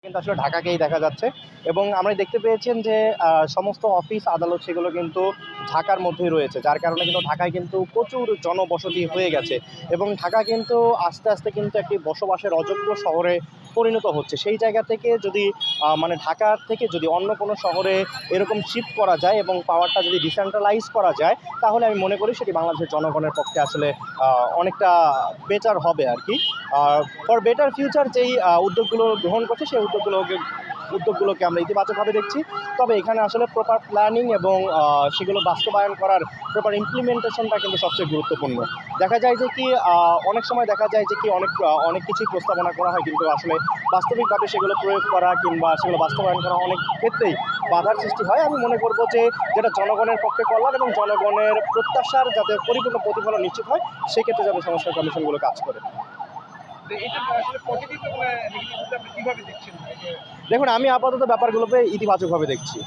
কিন্তু আসলে ঢাকাকেই দেখা যাচ্ছে এবং আমরা দেখতে পেয়েছেন যে সমস্ত অফিস আদালত সেগুলো কিন্তু ঢাকার মধ্যেই রয়েছে, যার কারণে কিন্তু ঢাকায় কিন্তু প্রচুর জনবসতি হয়ে গেছে এবং ঢাকা কিন্তু আস্তে আস্তে কিন্তু একটি বসবাসের অযোগ্য শহরে পরিণত হচ্ছে। সেই জায়গা থেকে যদি মানে ঢাকার থেকে যদি অন্য কোনো শহরে এরকম শিফট করা যায় এবং পাওয়ারটা যদি ডিসেন্ট্রালাইজ করা যায়, তাহলে আমি মনে করি সেটি বাংলাদেশের জনগণের পক্ষে আসলে অনেকটা বেটার হবে আর কি। ফর বেটার ফিউচার যেই উদ্যোগগুলো গ্রহণ করছে সেই উদ্যোগগুলোকে আমরা ইতিবাচকভাবে দেখছি। তবে এখানে আসলে প্রপার প্ল্যানিং এবং সেগুলো বাস্তবায়ন করার প্রপার ইমপ্লিমেন্টেশনটা কিন্তু সবচেয়ে গুরুত্বপূর্ণ। দেখা যায় যে কি অনেক সময় দেখা যায় যে কি অনেক কিছুই প্রস্তাবনা করা হয়, কিন্তু আসলে বাস্তবিকভাবে সেগুলো প্রয়োগ করা কিংবা সেগুলো বাস্তবায়ন করা অনেক ক্ষেত্রেই বাধার সৃষ্টি হয়। আমি মনে করব যে যেটা জনগণের পক্ষে কল্যাণ এবং জনগণের প্রত্যাশার যাতে পরিপূর্ণ প্রতিফলন নিশ্চিত হয়, সেক্ষেত্রে যাতে সংস্কার কমিশনগুলো কাজ করে। দেখুন, আমি আপাতত ব্যাপারগুলোকে ইতিবাচকভাবে দেখছি।